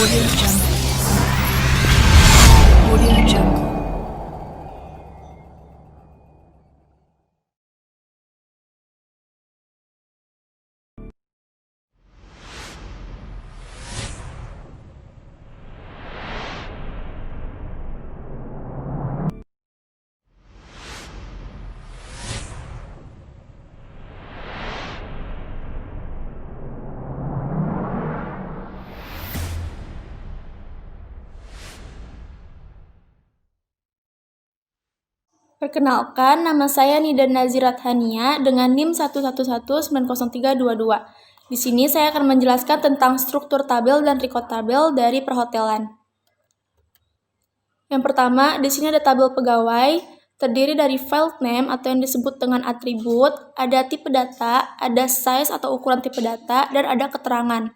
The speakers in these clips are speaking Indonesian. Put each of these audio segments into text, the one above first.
Audio Jungle. Audio Jungle. Perkenalkan, nama saya Nida Nazirat Hania dengan NIM 111903222. Di sini saya akan menjelaskan tentang struktur tabel dan record tabel dari perhotelan. Yang pertama, di sini ada tabel pegawai, terdiri dari file name atau yang disebut dengan atribut, ada tipe data, ada size atau ukuran tipe data, dan ada keterangan.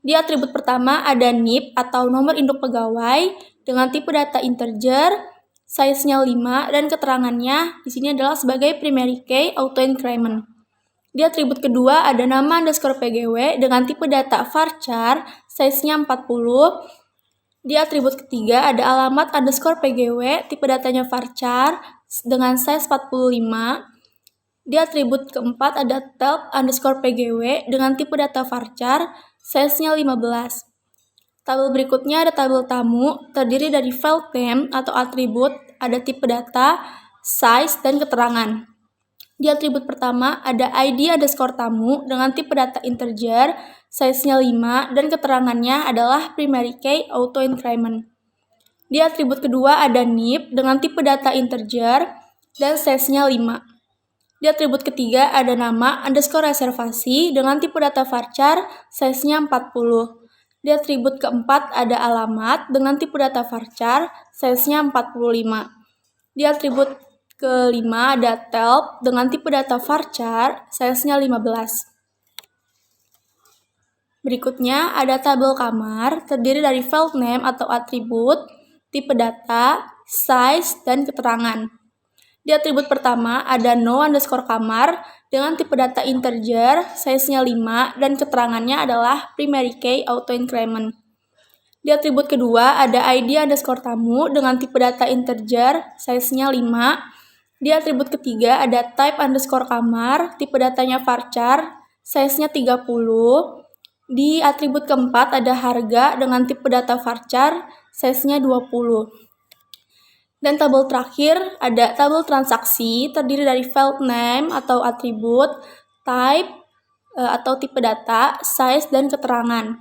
Di atribut pertama ada NIP atau nomor induk pegawai dengan tipe data integer, size-nya 5, dan keterangannya di sini adalah sebagai primary key auto increment. Di atribut kedua ada nama underscore PGW dengan tipe data varchar, size-nya 40. Di atribut ketiga ada alamat underscore PGW, tipe datanya varchar dengan size 45. Di atribut keempat ada tab underscore PGW dengan tipe data varchar, size-nya 15. Tabel berikutnya ada tabel tamu, terdiri dari file name atau atribut, ada tipe data, size, dan keterangan. Di atribut pertama ada ID underscore tamu dengan tipe data integer, size-nya 5, dan keterangannya adalah primary key auto increment. Di atribut kedua ada NIP dengan tipe data integer dan size-nya 5. Di atribut ketiga ada nama underscore reservasi dengan tipe data varchar, size-nya 40. Di atribut keempat ada alamat dengan tipe data varchar, size-nya 45. Di atribut kelima ada tab dengan tipe data varchar, size-nya 15. Berikutnya ada tabel kamar, terdiri dari file name atau atribut, tipe data, size, dan keterangan. Di atribut pertama ada no underscore kamar dengan tipe data integer, size-nya 5, dan keterangannya adalah primary key auto increment. Di atribut kedua ada ID underscore tamu dengan tipe data integer, size-nya 5. Di atribut ketiga ada type underscore kamar, tipe datanya varchar, size-nya 30. Di atribut keempat ada harga dengan tipe data varchar, size-nya 20. Dan tabel terakhir ada tabel transaksi, terdiri dari file name atau atribut, type atau tipe data, size, dan keterangan.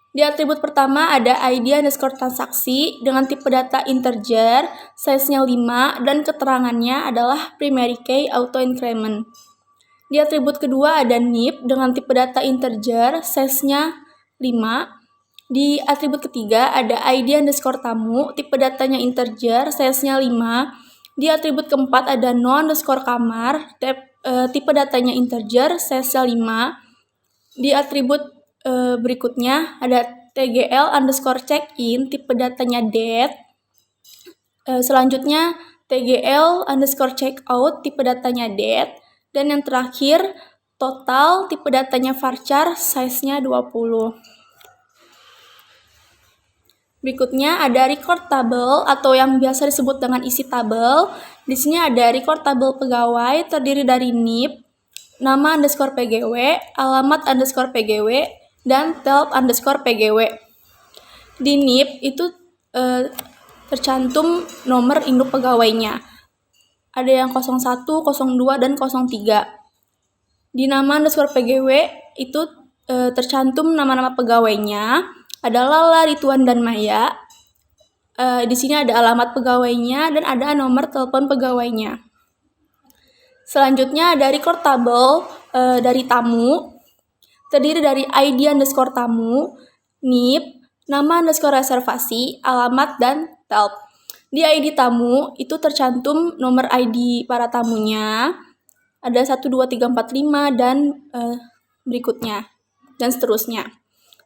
Di atribut pertama ada ID underscore transaksi dengan tipe data integer, size-nya 5, dan keterangannya adalah primary key auto increment. Di atribut kedua ada NIP dengan tipe data integer, size-nya 5. Di atribut ketiga ada ID underscore tamu, tipe datanya integer, size-nya 5. Di atribut keempat ada no underscore kamar, tipe datanya integer, size-nya 5. Di atribut berikutnya ada TGL underscore check-in, tipe datanya date. Selanjutnya TGL underscore check-out, tipe datanya date. Dan yang terakhir total, tipe datanya varchar, size-nya 20. Berikutnya ada record tabel atau yang biasa disebut dengan isi tabel. Di sini ada record tabel pegawai terdiri dari NIP, nama underscore PGW, alamat underscore PGW, dan tab underscore PGW. Di NIP itu tercantum nomor induk pegawainya. Ada yang 01, 02, dan 03. Di nama underscore PGW itu tercantum nama-nama pegawainya. Ada Lala, Rituan, dan Maya. Di sini ada alamat pegawainya dan ada nomor telepon pegawainya. Selanjutnya ada record tabel dari tamu, terdiri dari ID underscore tamu, NIP, nama underscore reservasi, alamat, dan tab. Di ID tamu itu tercantum nomor ID para tamunya, ada 1, 2, 3, 4, 5, dan berikutnya, dan seterusnya.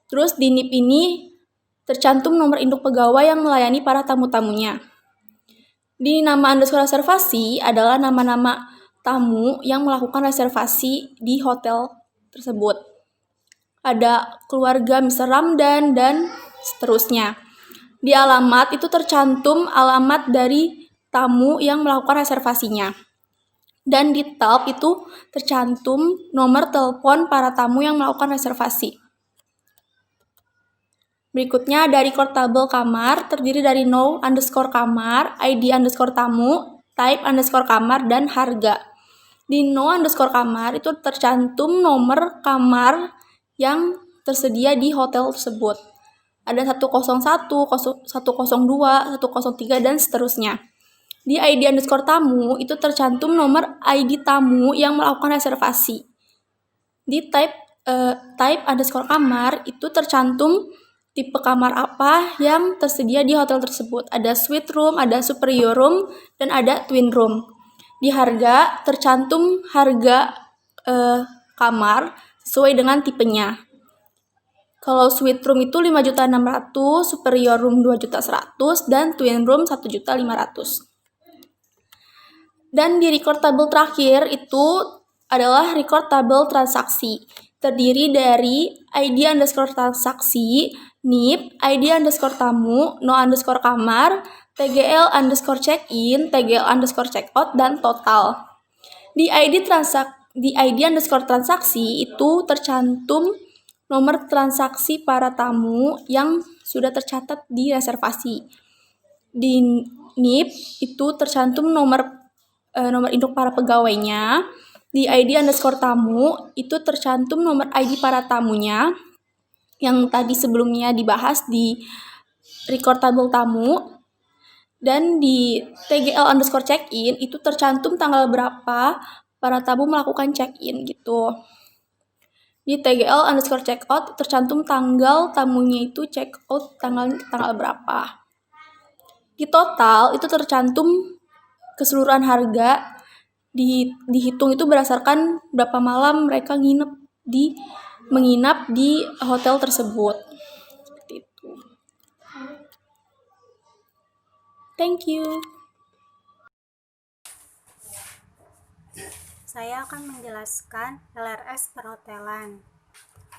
Terus di NIP ini tercantum nomor induk pegawai yang melayani para tamu-tamunya. Di nama underscore reservasi adalah nama-nama tamu yang melakukan reservasi di hotel tersebut. Ada keluarga Mr. Ramdan dan seterusnya. Di alamat itu tercantum alamat dari tamu yang melakukan reservasinya. Dan di tab itu tercantum nomor telepon para tamu yang melakukan reservasi. Berikutnya ada record tabel kamar, terdiri dari no_kamar, ID_tamu, type_kamar, dan harga. Di no_kamar itu tercantum nomor kamar yang tersedia di hotel tersebut. Ada 101, 102, 103, dan seterusnya. Di ID_tamu itu tercantum nomor ID tamu yang melakukan reservasi. Di type_kamar itu tercantum tipe kamar apa yang tersedia di hotel tersebut. Ada suite room, ada superior room, dan ada twin room. Di harga tercantum harga kamar sesuai dengan tipenya. Kalau suite room itu 5.600.000, superior room 2.100.000, dan twin room 1.500.000. Dan di record tabel terakhir itu adalah record tabel transaksi. Terdiri dari ID_transaksi, NIP, ID_tamu, no_kamar, TGL_check-in, TGL_check-out, dan total. Di ID_transaksi itu tercantum nomor transaksi para tamu yang sudah tercatat di reservasi. Di NIP itu tercantum nomor induk para pegawainya. Di ID_tamu itu tercantum nomor ID para tamunya yang tadi sebelumnya dibahas di record tabel tamu. Dan di TGL_check-in itu tercantum tanggal berapa para tamu melakukan check-in gitu. Di TGL_check-out tercantum tanggal tamunya itu check-out tanggal berapa. Di total itu tercantum keseluruhan harga, dihitung itu berdasarkan berapa malam mereka menginap di hotel tersebut. Seperti itu. Thank you. Saya akan menjelaskan LRS perhotelan.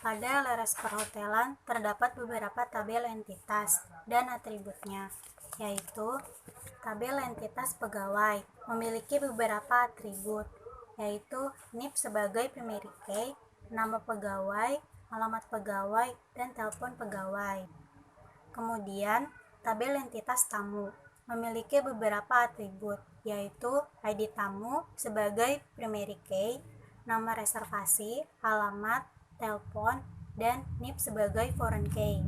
Pada LRS perhotelan terdapat beberapa tabel entitas dan atributnya, yaitu tabel entitas pegawai memiliki beberapa atribut, yaitu NIP sebagai pemilik key, nama pegawai, alamat pegawai, dan telepon pegawai. Kemudian, tabel entitas tamu memiliki beberapa atribut, yaitu ID tamu sebagai primary key, nama reservasi, alamat, telepon, dan NIP sebagai foreign key.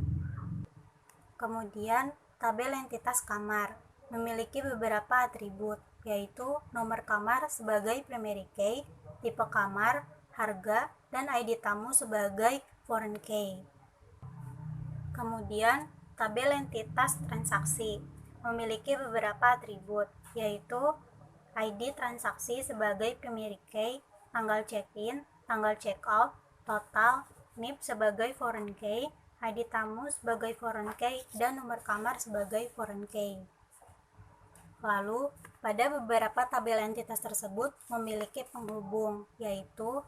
Kemudian, tabel entitas kamar memiliki beberapa atribut, yaitu nomor kamar sebagai primary key, tipe kamar, harga, dan ID tamu sebagai foreign key. Kemudian, tabel entitas transaksi memiliki beberapa atribut, yaitu ID transaksi sebagai primary key, tanggal check-in, tanggal check-out, total, NIP sebagai foreign key, ID tamu sebagai foreign key, dan nomor kamar sebagai foreign key. Lalu, pada beberapa tabel entitas tersebut memiliki penghubung, yaitu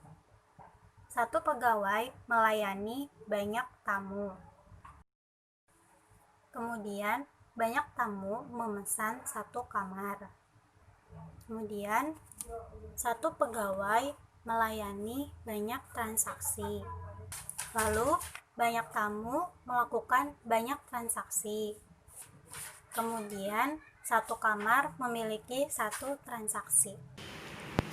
satu pegawai melayani banyak tamu. Kemudian, banyak tamu memesan satu kamar. Kemudian, satu pegawai melayani banyak transaksi. Lalu, banyak tamu melakukan banyak transaksi. Kemudian, satu kamar memiliki satu transaksi.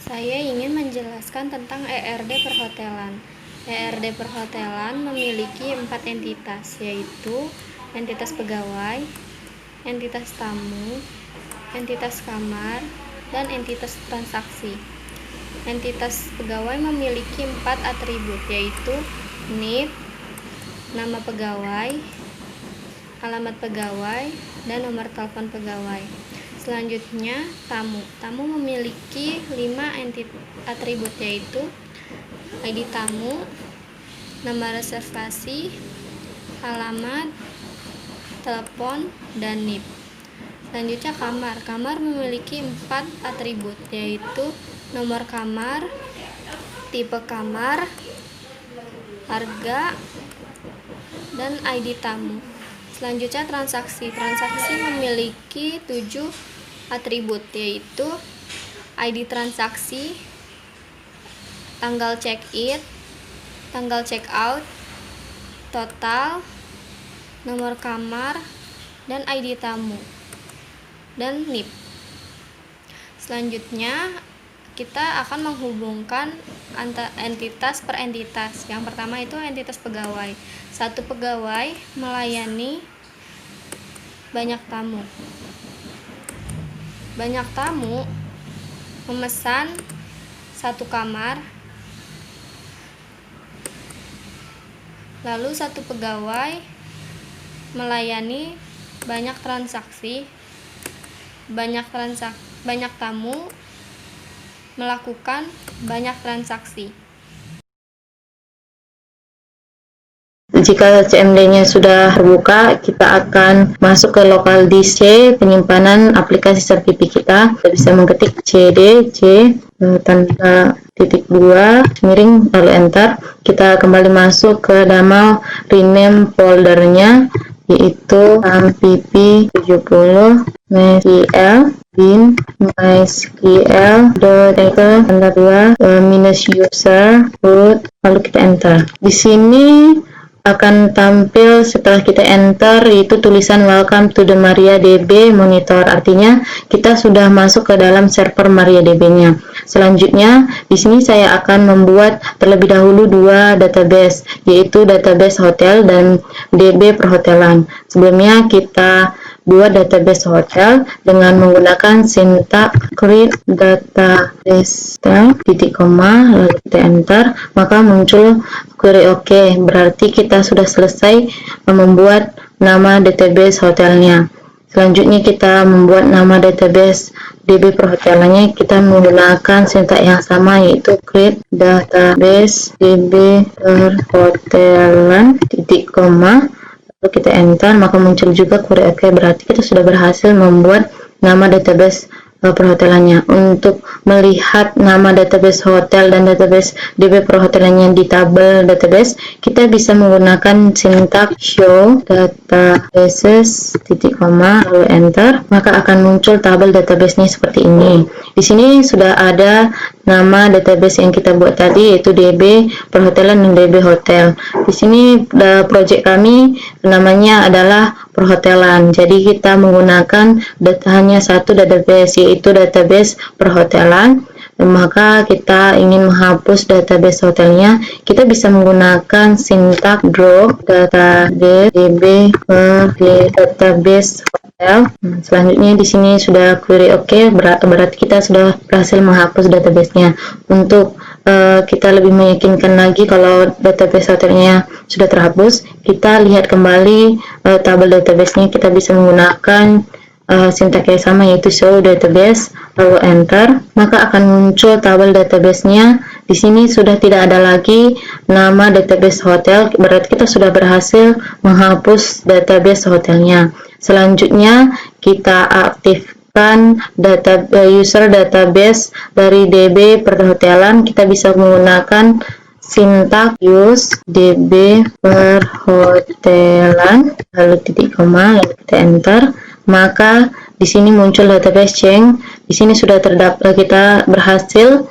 Saya ingin menjelaskan tentang ERD perhotelan. ERD perhotelan memiliki 4 entitas, yaitu entitas pegawai, entitas tamu, entitas kamar, dan entitas transaksi. Entitas pegawai memiliki 4 atribut, yaitu NIP, nama pegawai, alamat pegawai, dan nomor telepon pegawai. Selanjutnya, tamu. Tamu memiliki 5 atribut, yaitu ID tamu, nama reservasi, alamat, telepon, dan NIP. Selanjutnya, kamar. Kamar memiliki 4 atribut, yaitu nomor kamar, tipe kamar, harga, dan ID tamu. Selanjutnya transaksi. Transaksi memiliki 7 atribut, yaitu ID transaksi, tanggal check-in, tanggal check-out, total, nomor kamar, dan ID tamu, dan NIP. Selanjutnya kita akan menghubungkan entitas per entitas. Yang pertama itu entitas pegawai. Satu pegawai melayani banyak tamu. Banyak tamu memesan satu kamar. Lalu satu pegawai melayani banyak transaksi. Banyak tamu melakukan banyak transaksi. Jika CMD-nya sudah terbuka, kita akan masuk ke lokal disk C, penyimpanan aplikasi Serpipi kita. Kita bisa mengetik cd c tanda titik 2 miring lalu enter. Kita kembali masuk ke nama rename foldernya, yaitu pp 70 mysql bin mysql tanda 2 minus user root, lalu kita enter. Di sini akan tampil setelah kita enter itu tulisan welcome to the MariaDB monitor, artinya kita sudah masuk ke dalam server MariaDB-nya. Selanjutnya di sini saya akan membuat terlebih dahulu dua database, yaitu database hotel dan DB perhotelan. Sebelumnya kita buat database hotel dengan menggunakan sintak create database titik koma lalu kita enter, maka muncul query OK, berarti kita sudah selesai membuat nama database hotelnya. Selanjutnya kita membuat nama database DB perhotelannya, kita menggunakan sintak yang sama, yaitu create database DB perhotelan titik koma lalu kita enter, maka muncul juga query OK, berarti kita sudah berhasil membuat nama database perhotelannya. Untuk melihat nama database hotel dan database DB perhotelannya di tabel database, kita bisa menggunakan sintak show databases titik koma lalu enter, maka akan muncul tabel database-nya seperti ini. Di sini sudah ada nama database yang kita buat tadi, yaitu DB perhotelan dan DB hotel. Di sini project kami namanya adalah perhotelan, jadi kita menggunakan hanya satu database, yaitu database perhotelan. Maka kita ingin menghapus database hotelnya, kita bisa menggunakan sintak drop database DB per database hotel. Selanjutnya di sini sudah query OK, berarti kita sudah berhasil menghapus database-nya. Untuk kita lebih meyakinkan lagi kalau database hotelnya sudah terhapus, kita lihat kembali tabel database-nya. Kita bisa menggunakan sintak yang sama, yaitu show database lalu enter, maka akan muncul tabel database-nya. Di sini sudah tidak ada lagi nama database hotel, berarti kita sudah berhasil menghapus database hotelnya. Selanjutnya kita aktifkan user database dari DB perhotelan. Kita bisa menggunakan sintak use DB perhotelan lalu titik koma lalu kita enter, maka di sini muncul database change. Di sini sudah terdapat, kita berhasil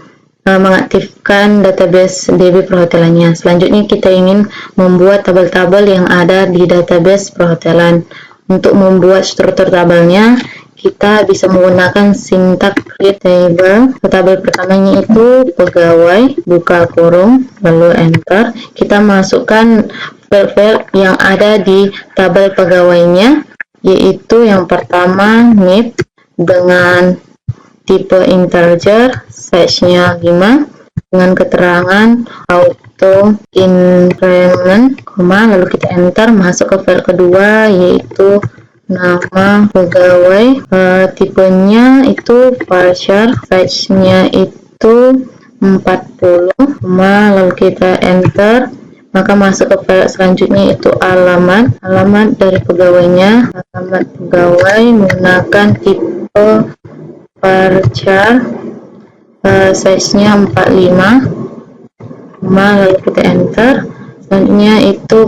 mengaktifkan database DB perhotelannya. Selanjutnya kita ingin membuat tabel-tabel yang ada di database perhotelan. Untuk membuat struktur tabelnya, kita bisa menggunakan sintak create table. Tabel pertamanya itu pegawai, buka kurung, lalu enter. Kita masukkan file-file yang ada di tabel pegawainya, yaitu yang pertama NIP dengan tipe integer, size-nya 5, dengan keterangan auto increment, lalu kita enter. Masuk ke file kedua, yaitu nama pegawai, tipenya itu varchar, size-nya itu 40, lalu kita enter. Maka masuk ke file selanjutnya, itu alamat dari pegawainya, alamat pegawai menggunakan tipe varchar, size-nya 45, lalu kita enter. Selanjutnya itu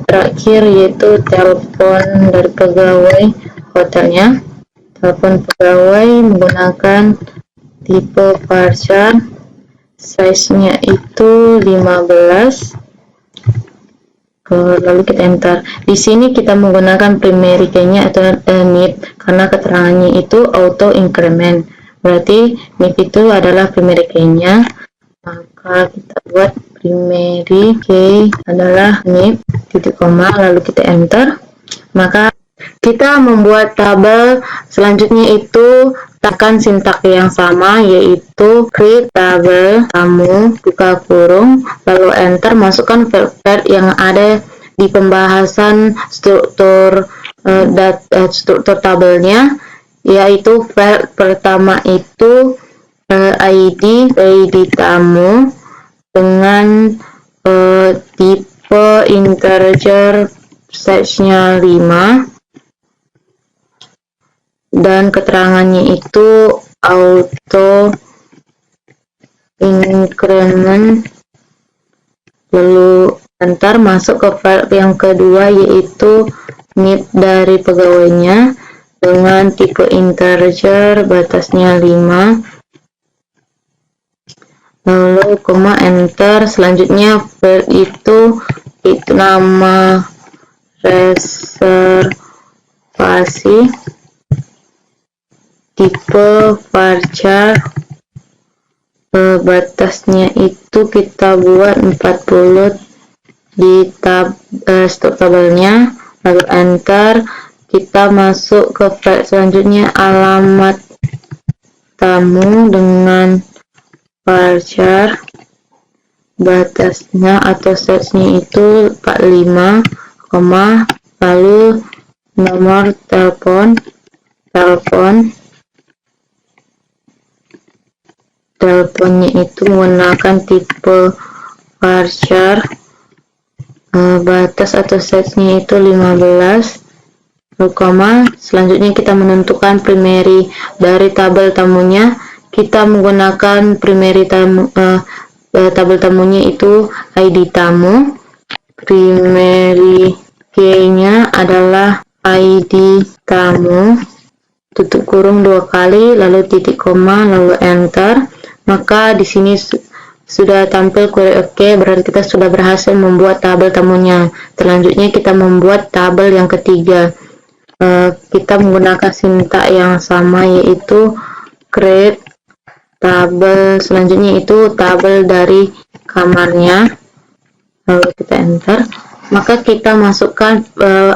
terakhir yaitu telepon dari pegawai hotelnya. Telepon pegawai menggunakan tipe varchar, size-nya itu 15. Lalu kita enter. Di sini kita menggunakan primary key-nya atau NIP karena keterangannya itu auto increment. Berarti NIP itu adalah primary key-nya. Maka kita buat primary key adalah NIP titik koma, lalu kita enter. Maka kita membuat tabel selanjutnya itu tekan sintak yang sama, yaitu create tabel tamu buka kurung, lalu enter, masukkan file yang ada di pembahasan struktur struktur tabelnya, yaitu file pertama itu ID tamu dengan tipe integer, size-nya 5, dan keterangannya itu auto increment, lalu enter, masuk ke file yang kedua yaitu NIP dari pegawainya dengan tipe integer, batasnya 5, lalu koma, enter. Selanjutnya file itu nama reservasi, tipe varchar, batasnya itu kita buat 40 di stok tabelnya, lalu enter. Kita masuk ke file selanjutnya, alamat tamu dengan varchar, batasnya atau size-nya itu 45, lalu nomor teleponnya itu menggunakan tipe varchar, batas atau size-nya itu 15, selanjutnya kita menentukan primary dari tabel tamunya. Kita menggunakan primary tabel tamunya itu ID tamu, primary key-nya adalah ID tamu, tutup kurung 2 kali, lalu titik koma, lalu enter. Maka di sini sudah tampil query OK, berarti kita sudah berhasil membuat tabel tamunya. Selanjutnya kita membuat tabel yang ketiga. Kita menggunakan sintak yang sama, yaitu create tabel. Selanjutnya itu tabel dari kamarnya, lalu kita enter. Maka kita masukkan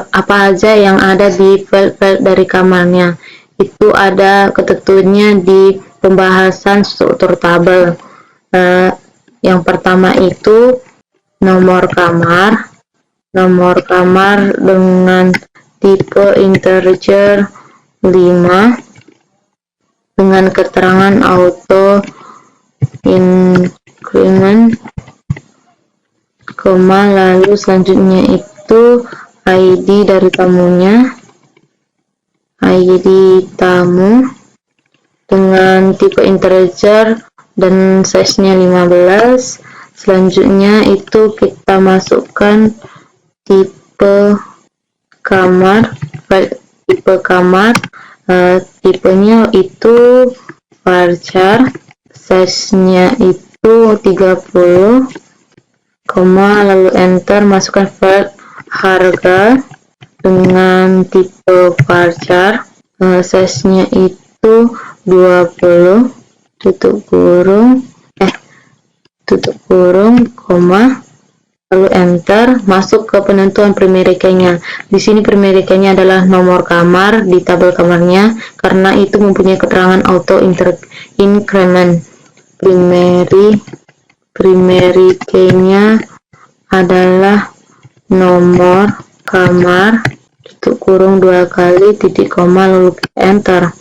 apa aja yang ada di file dari kamarnya. Itu ada ketentuannya di pembahasan struktur tabel. Yang pertama itu nomor kamar dengan tipe integer 5 dengan keterangan auto increment, lalu selanjutnya itu ID dari tamunya, ID tamu dengan tipe integer dan size-nya 15. Selanjutnya itu kita masukkan tipe kamar, tipenya itu varchar, size-nya itu 30, lalu enter, masukkan file harga dengan tipe varchar, size-nya itu 20, tutup kurung, lalu enter, masuk ke penentuan primary key-nya. Di sini primary key-nya adalah nomor kamar di tabel kamarnya, karena itu mempunyai keterangan auto increment. Primary key-nya adalah nomor kamar, tutup kurung 2 kali, titik koma, lalu enter.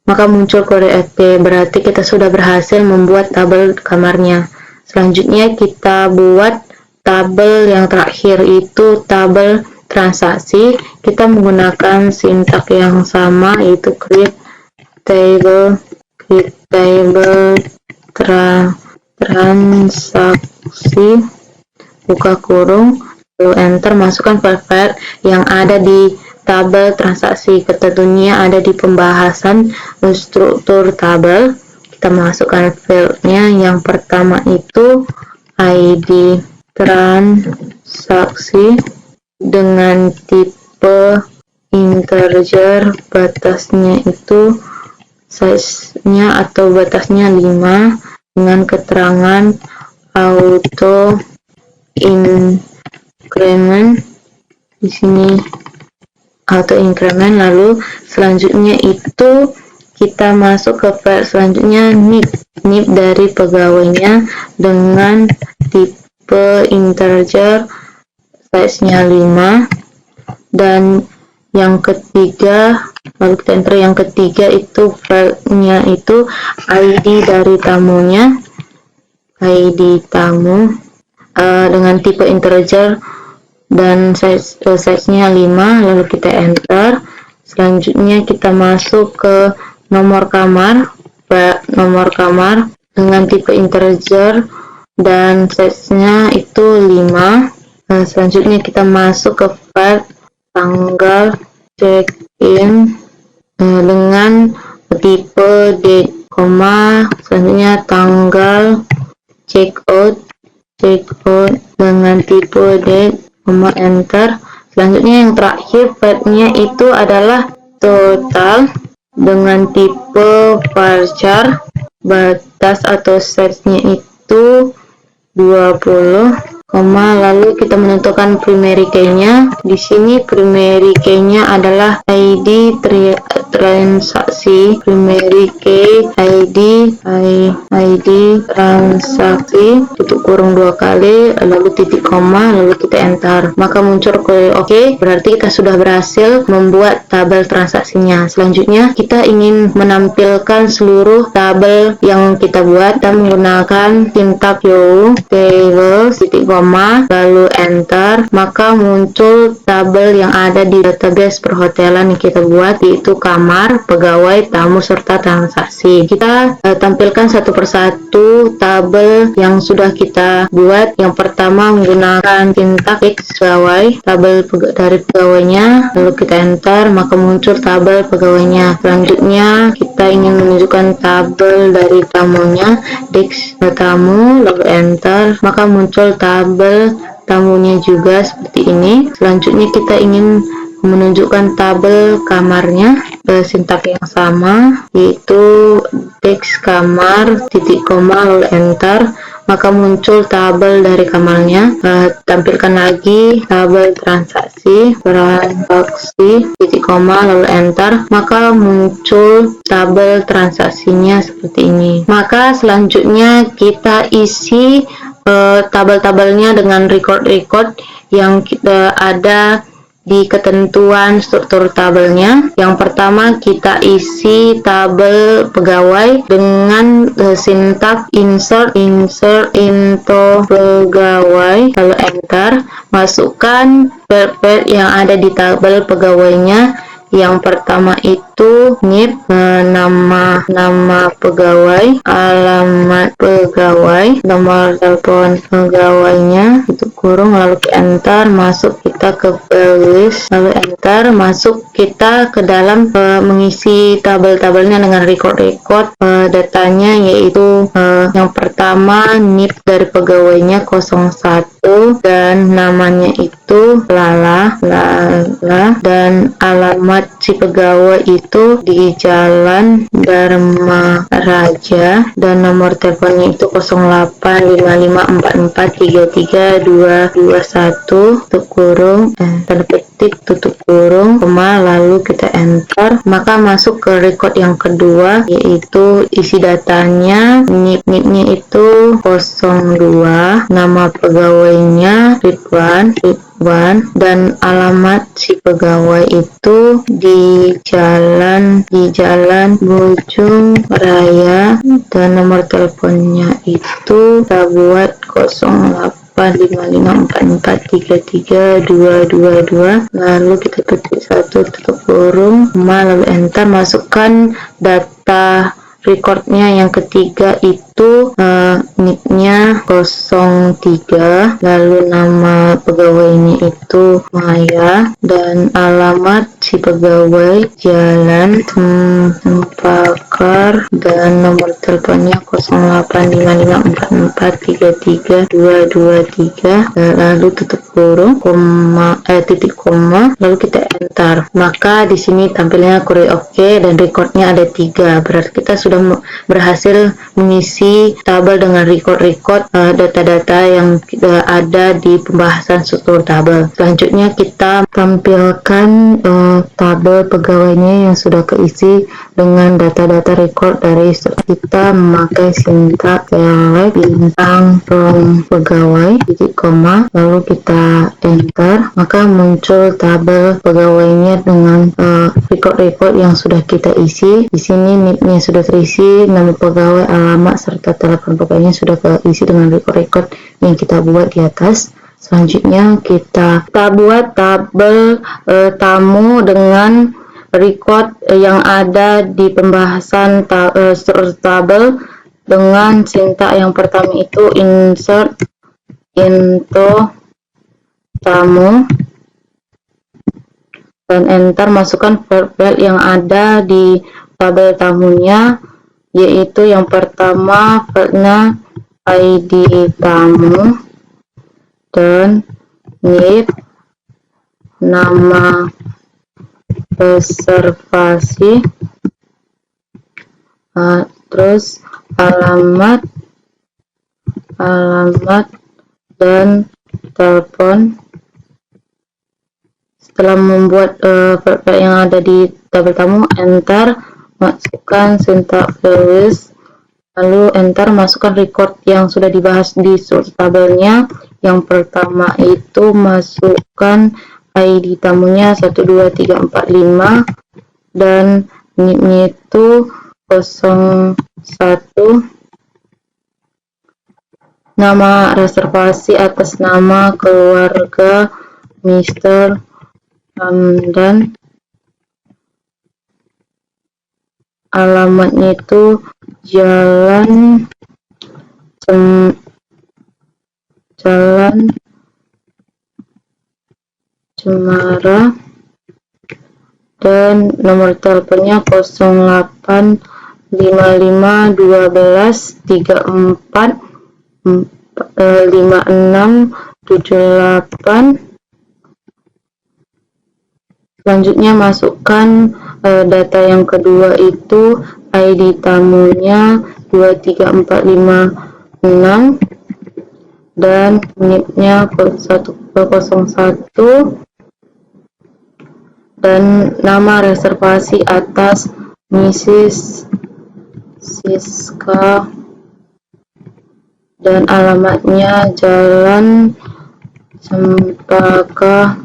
Maka muncul kode FP, berarti kita sudah berhasil membuat tabel kamarnya. Selanjutnya kita buat tabel yang terakhir, itu tabel transaksi. Kita menggunakan sintak yang sama, yaitu create table transaksi, buka kurung, lalu enter, masukkan file-file yang ada di tabel transaksi. Tentunya ada di pembahasan struktur tabel. Kita masukkan filenya. Yang pertama itu ID transaksi dengan tipe integer, batasnya itu size-nya atau batasnya 5, dengan keterangan auto increment. Di sini auto increment. Lalu selanjutnya itu kita masuk ke file selanjutnya, NIP dari pegawainya dengan tipe integer, size-nya 5, dan yang ketiga, lalu kita enter yang ketiga itu filenya itu ID dari tamunya, ID tamu dengan tipe integer dan size-nya 5, lalu kita enter. Selanjutnya kita masuk ke nomor kamar dengan tipe integer dan size-nya itu 5. Selanjutnya kita masuk ke file tanggal check-in dengan tipe date, selanjutnya tanggal check-out dengan tipe date, enter. Selanjutnya yang terakhir filenya itu adalah total dengan tipe varchar, batas atau size-nya itu 20, lalu kita menentukan primary key-nya. Di sini primary key-nya adalah ID transaksi, primary key ID transaksi, tutup kurung 2 kali, lalu titik koma, lalu kita enter. Maka muncul ke OK, berarti kita sudah berhasil membuat tabel transaksinya. Selanjutnya kita ingin menampilkan seluruh tabel yang kita buat dan menggunakan sintak view table, titik koma, lalu enter. Maka muncul tabel yang ada di database perhotelan yang kita buat, yaitu kamar, pegawai, tamu, serta transaksi. Kita tampilkan satu persatu tabel yang sudah kita buat. Yang pertama menggunakan sintak pegawai, tabel dari pegawainya, lalu kita enter, maka muncul tabel pegawainya. Selanjutnya kita ingin menunjukkan tabel dari tamunya, desk tamu, lalu enter, maka muncul tabel tamunya juga seperti ini. Selanjutnya kita ingin menunjukkan tabel kamarnya, sintak yang sama, yaitu desk kamar, titik koma, lalu enter, maka muncul tabel dari kamarnya. Tampilkan lagi tabel transaksi, titik koma, lalu enter, maka muncul tabel transaksinya seperti ini. Maka selanjutnya kita isi tabel-tabelnya dengan record-record yang kita ada di ketentuan struktur tabelnya. Yang pertama kita isi tabel pegawai dengan sintak insert into pegawai, lalu enter. Masukkan file yang ada di tabel pegawainya. Yang pertama itu NIP, nama pegawai, alamat pegawai, nomor telepon pegawainya, tutup kurung, lalu enter, masuk kita ke file list, lalu enter, masuk kita ke dalam mengisi tabel-tabelnya dengan record datanya, yaitu yang pertama NIP dari pegawainya 01 dan namanya itu Lala, dan alamat si pegawai itu di Jalan Dharma Raja dan nomor teleponnya itu 085544332221, tutup kurung, tanda petik, tutup kurung, lalu kita enter. Maka masuk ke record yang kedua, yaitu isi datanya. NIP-nya itu 02, nama pegawainya Ridwan, dan alamat si pegawai itu di jalan Bojong Raya dan nomor teleponnya itu kita buat 085544332222, lalu kita ketik 1, tutup kurung, lalu enter. Masukkan data recordnya yang ketiga itu itu NIP-nya 03, lalu nama pegawai ini itu Maya, dan alamat si pegawai Jalan Cempaka, dan nomor teleponnya 085544332223, lalu tutup kurung, titik koma, lalu kita enter. Maka di sini tampilnya query oke dan recordnya ada 3. Berarti kita sudah berhasil mengisi tabel dengan record data-data yang ada di pembahasan struktur tabel. Selanjutnya kita tampilkan tabel pegawainya yang sudah keisi dengan data-data record dari kita memakai sintak select bintang from pegawai titik koma, lalu kita enter, maka muncul tabel pegawainya dengan record-record yang sudah kita isi. Di sini NIP-nya sudah terisi, nama pegawai, alamat serta telepon pegawainya sudah keisi dengan record-record yang kita buat di atas. Selanjutnya kita buat tabel tamu dengan record yang ada di pembahasan struktur tabel dengan sintak yang pertama itu insert into tamu dan enter, masukkan file yang ada di tabel tamunya, yaitu yang pertama filenya ID tamu dan NIP, nama reservasi, terus alamat dan telepon. Setelah membuat file yang ada di tabel tamu, enter, masukkan sintak list, lalu enter, masukkan record yang sudah dibahas di struktur tabelnya. Yang pertama itu masukkan ID tamunya 12345 dan NIP-nya itu 01, nama reservasi atas nama keluarga Mr. Ramdan, alamatnya itu Jalan Cemara, dan nomor teleponnya 0855245678. Selanjutnya masukkan data yang kedua itu ID tamunya 23456 dan NIP-nya 01 dan nama reservasi atas Mrs. Siska dan alamatnya Jalan Cempaka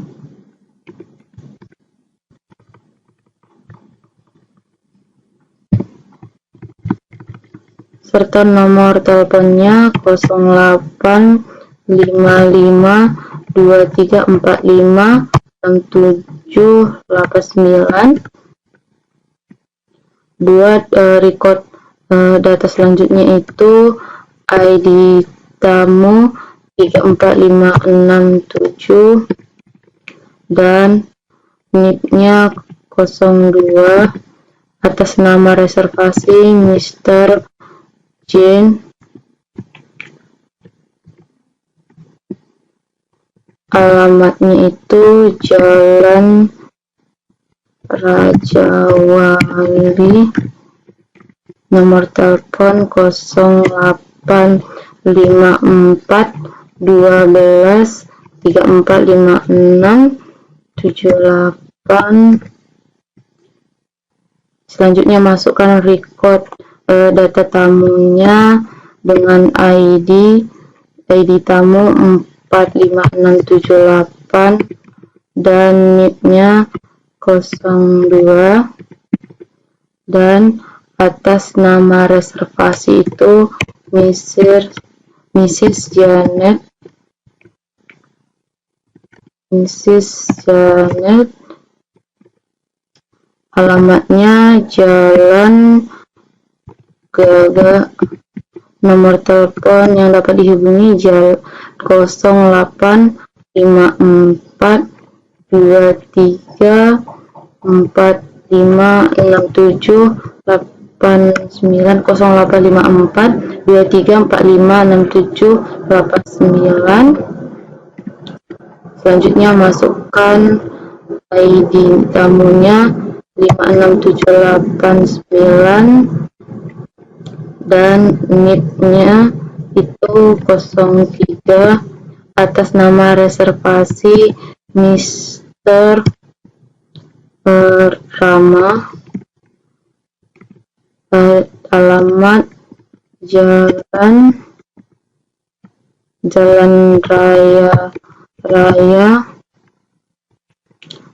serta nomor teleponnya 085523456789. Buat record data selanjutnya itu ID tamu 34567 dan NIP-nya 02 atas nama reservasi Mr. Jane, alamatnya itu Jalan Rajawali, nomor telepon 085412345678. Selanjutnya masukkan record data tamunya dengan ID tamu 45678 dan NIP-nya 02 dan atas nama reservasi itu Mrs. Janet, alamatnya Jalan Nomor telepon yang dapat dihubungi 0853 Selanjutnya masukkan ID tamunya 56789 dan NIP-nya itu 03 atas nama reservasi Mr. Rama, alamat Jalan Raya,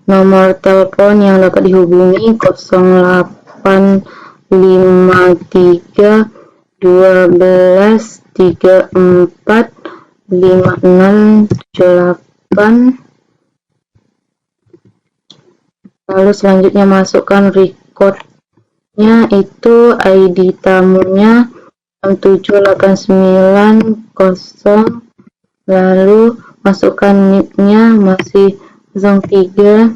nomor telepon yang dapat dihubungi 0853 12 34 5678. Lalu selanjutnya masukkan recordnya itu ID tamunya 67890, lalu masukkan NIP-nya masih 03,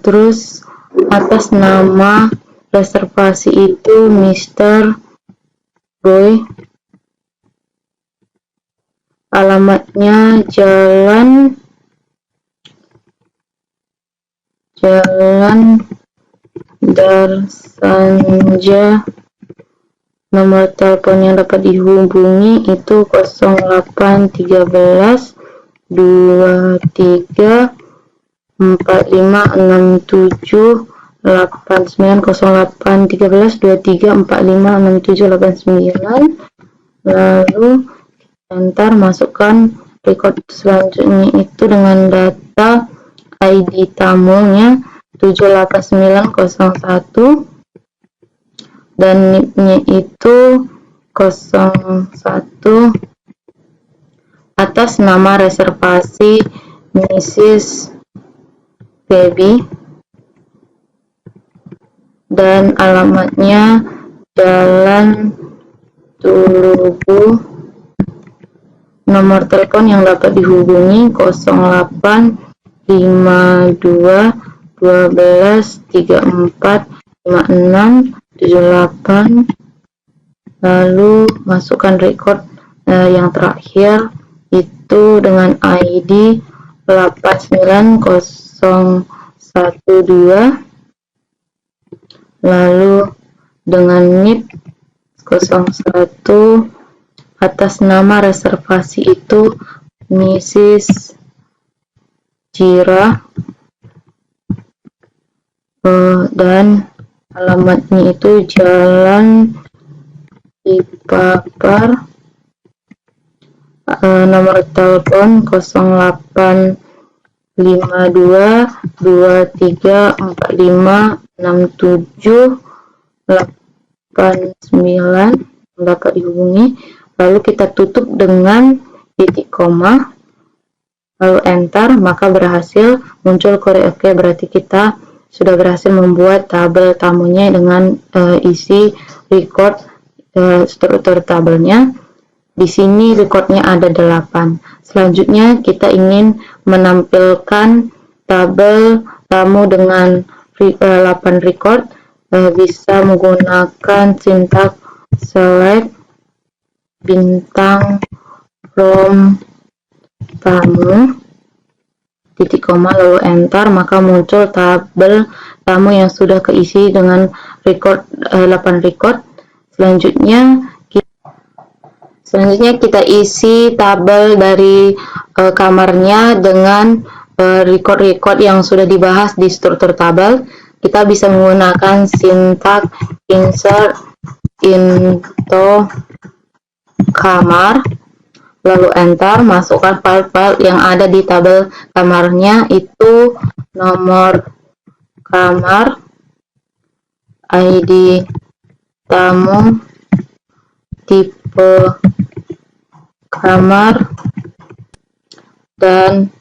terus atas nama reservasi itu Mr. Boy, alamatnya Jalan Darsanja, nomor telepon yang dapat dihubungi itu 0813 23 4567 8908 13 23 45 6789. Lalu enter, masukkan record selanjutnya itu dengan data ID tamunya 78901 dan NIP-nya itu 01 atas nama reservasi Mrs. Baby dan alamatnya Jalan Tulubu. Nomor telepon yang dapat dihubungi 0852 12 34 56 78. Lalu masukkan record yang terakhir itu dengan ID 89012, lalu dengan NIP 01 atas nama reservasi itu Mrs. Jira, dan alamatnya itu Jalan Ipapar, nomor telepon 0852 23 45 67 89 dapat dihubungi. Lalu kita tutup dengan titik koma, lalu enter, maka berhasil muncul kode OK. Berarti kita sudah berhasil membuat tabel tamunya dengan isi record struktur tabelnya. Di sini recordnya ada 8. Selanjutnya kita ingin menampilkan tabel tamu dengan 8 record, bisa menggunakan sintak select bintang from tamu titik koma lalu enter, maka muncul tabel tamu yang sudah keisi dengan record 8 record. Selanjutnya kita isi tabel dari kamarnya dengan record-record yang sudah dibahas di struktur tabel. Kita bisa menggunakan sintak insert into kamar, lalu enter, masukkan file-file yang ada di tabel kamarnya itu nomor kamar, ID tamu, tipe kamar, dan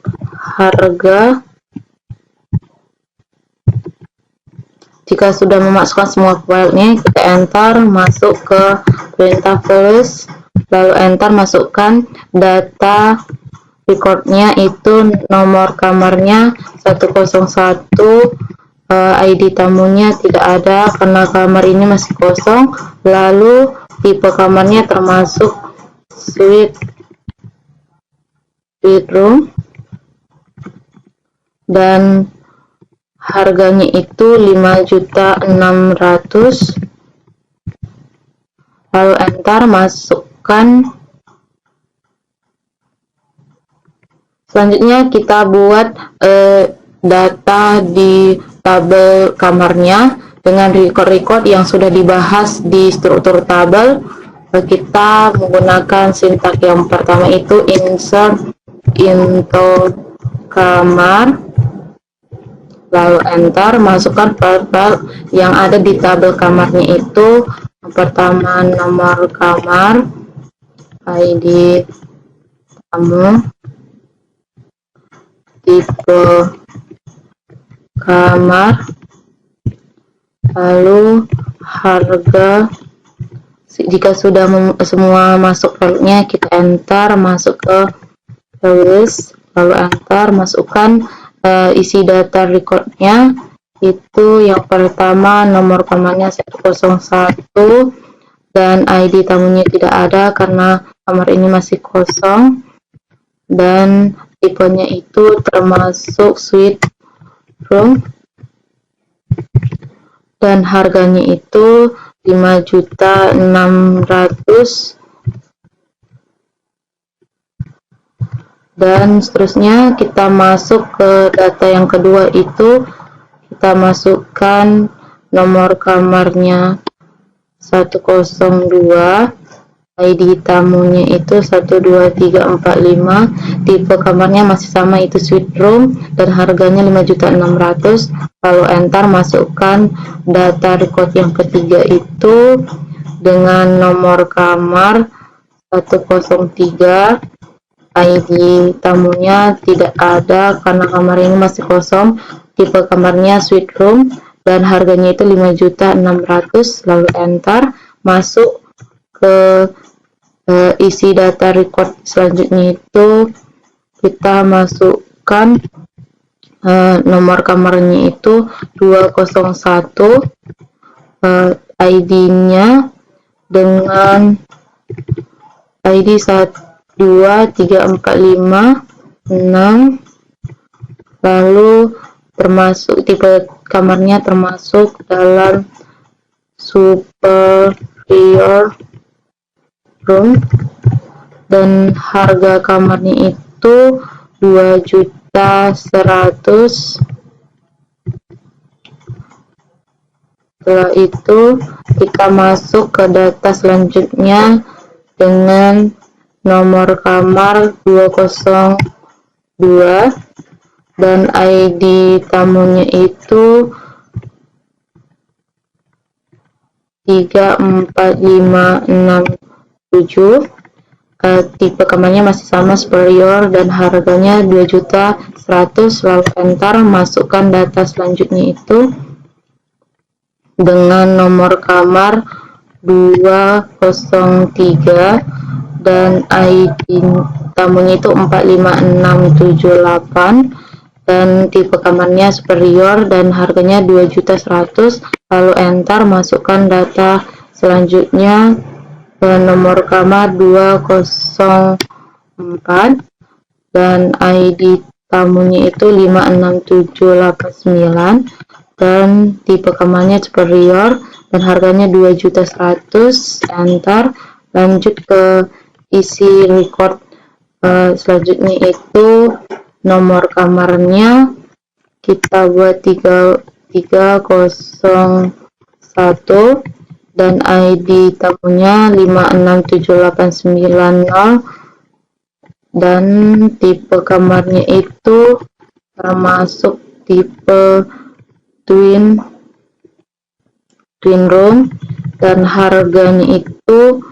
harga. Jika sudah memasukkan semua filenya, kita enter masuk ke perintah files, lalu enter masukkan data recordnya, itu nomor kamarnya 101, ID tamunya tidak ada karena kamar ini masih kosong, lalu tipe kamarnya termasuk suite room, dan harganya itu 5.600.000. lalu enter masukkan. Selanjutnya kita buat data di tabel kamarnya dengan record yang sudah dibahas di struktur tabel. Kita menggunakan sintak yang pertama itu insert into kamar, lalu enter masukkan file-file yang ada di tabel kamarnya itu. Yang pertama nomor kamar, ID tamu, tipe kamar, lalu harga. Jika sudah semua masuk filenya, kita enter masuk ke files, lalu enter masukkan isi data recordnya. Itu yang pertama nomor kamarnya 101 dan ID tamunya tidak ada karena kamar ini masih kosong, dan tipenya itu termasuk suite room, dan harganya itu 5.600.000. dan seterusnya kita masuk ke data yang kedua, itu kita masukkan nomor kamarnya 102, ID tamunya itu 12345, tipe kamarnya masih sama itu suite room, dan harganya 5.600.000. lalu enter masukkan data record yang ketiga itu dengan nomor kamar 103, ID tamunya tidak ada karena kamar ini masih kosong, tipe kamarnya suite room, dan harganya itu 5.600.000. lalu enter masuk ke isi data record selanjutnya, itu kita masukkan nomor kamarnya itu 201, ID-nya dengan ID 1234566, lalu termasuk tipe kamarnya termasuk dalam superior room, dan harga kamarnya itu 2.100.000. Setelah itu kita masuk ke data selanjutnya dengan nomor kamar 202 dan ID tamunya itu 34567. Tipe kamarnya masih sama superior dan harganya 2.100.000. lalu enter masukkan data selanjutnya itu dengan nomor kamar 203 dan ID tamunya itu 45678, dan tipe kamarnya superior dan harganya 2.100.000. lalu enter masukkan data selanjutnya dan nomor kamar 204 dan ID tamunya itu 56789, dan tipe kamarnya superior dan harganya 2.100.000. enter lanjut ke isi record selanjutnya, itu nomor kamarnya kita buat 301 dan ID tamunya 56789, dan tipe kamarnya itu termasuk tipe twin room, dan harganya itu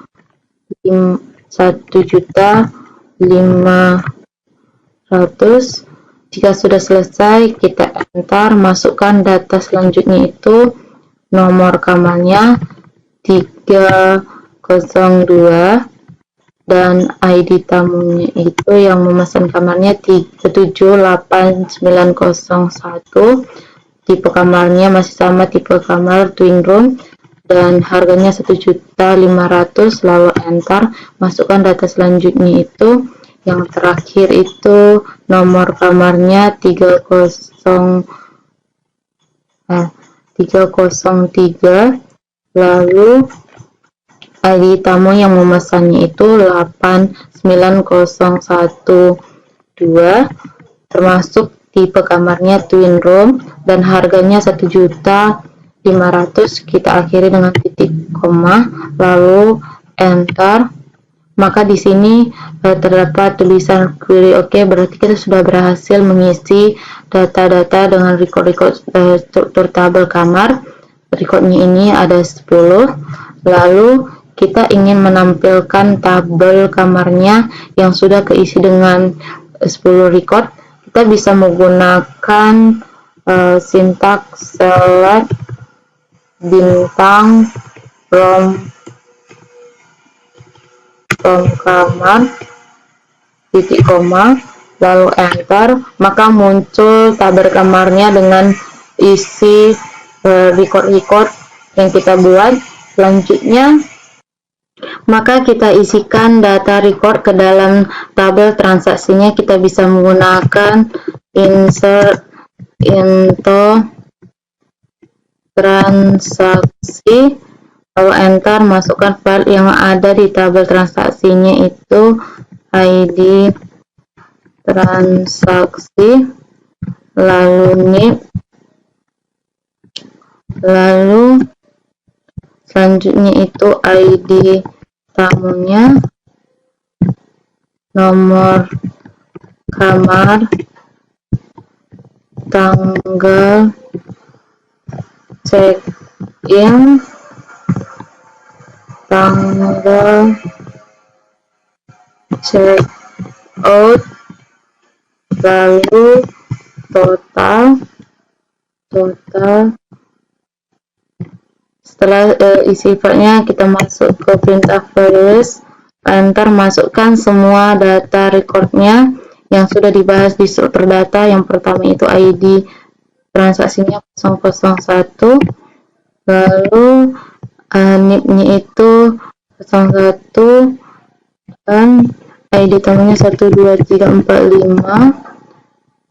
1.500.000. Jika sudah selesai, kita enter masukkan data selanjutnya, itu nomor kamarnya 302 dan ID tamunya itu yang memesan kamarnya 78901. Tipe kamarnya masih sama, tipe kamar twin room, dan harganya 1.500.000. Lalu enter. Masukkan data selanjutnya itu yang terakhir itu nomor kamarnya 303, lalu ID tamu yang memesannya itu 89012, termasuk tipe kamarnya twin room dan harganya 1.500.000. Kita akhiri dengan titik koma lalu enter. Maka di sini terdapat tulisan query oke, berarti kita sudah berhasil mengisi data-data dengan record struktur tabel kamar. Recordnya ini ada 10. Lalu kita ingin menampilkan tabel kamarnya yang sudah keisi dengan 10 record. Kita bisa menggunakan sintaks select bintang from kamar titik koma lalu enter, maka muncul tabel kamarnya dengan isi record yang kita buat. Selanjutnya maka kita isikan data record ke dalam tabel transaksinya. Kita bisa menggunakan insert into transaksi lalu enter, masukkan file yang ada di tabel transaksinya itu ID transaksi, lalu NIP, lalu selanjutnya itu ID tamunya, nomor kamar, tanggal check in, tanggal check out, lalu total. Setelah isi filenya kita masuk ke perintah values, enter, masukkan semua data recordnya yang sudah dibahas di struktur data. Yang pertama itu ID transaksinya 001, lalu NIP-nya itu 01 dan ID tamunya 12345,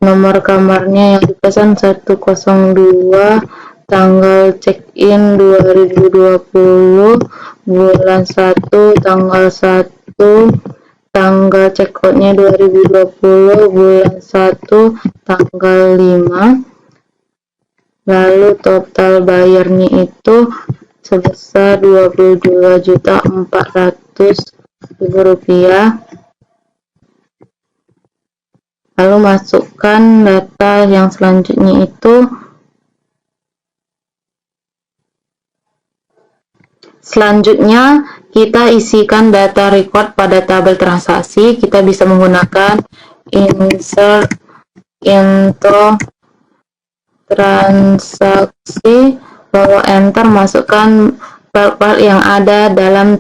nomor kamarnya yang dipesan 102, tanggal check-in 2020, bulan 1, tanggal 1, tanggal check-outnya 2020, bulan 1, tanggal 5, lalu total bayarnya itu sebesar Rp22.400.000. Lalu masukkan data yang selanjutnya itu. Selanjutnya kita isikan data record pada tabel transaksi. Kita bisa menggunakan insert into transaksi lalu enter, masukkan file-file yang ada dalam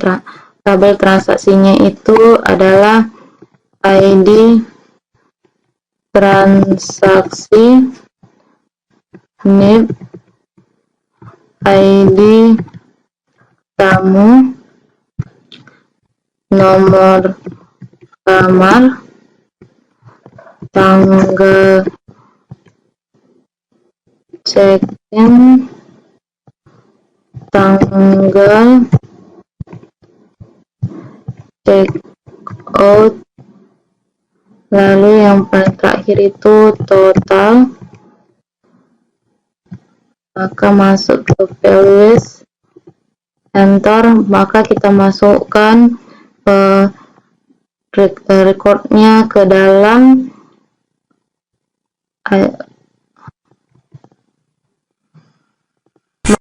tabel transaksinya itu adalah ID transaksi, NIP, ID tamu, nomor kamar, tanggal check-in, tanggal check-out, lalu yang paling terakhir itu total. Maka masuk ke values, enter, maka kita masukkan recordnya ke dalam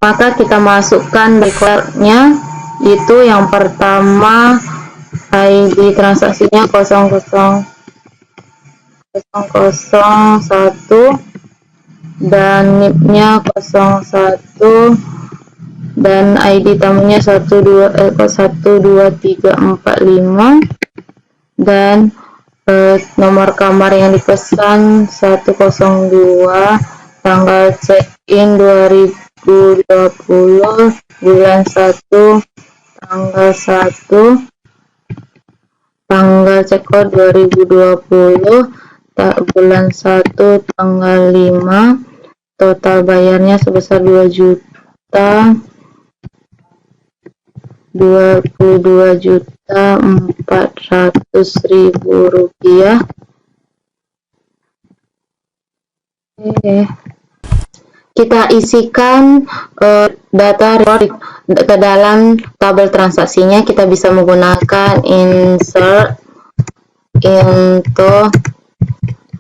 maka kita masukkan recordnya itu yang pertama ID transaksinya 001 dan NIP-nya 01, dan ID tamunya 12345 dan nomor kamar yang dipesan 102, tanggal check-in 2020 bulan 1 tanggal 1, tanggal check-out 2020 bulan 1 tanggal 5, total bayarnya sebesar 22.400.000 rupiah. Kita isikan data record ke dalam tabel transaksinya. Kita bisa menggunakan insert into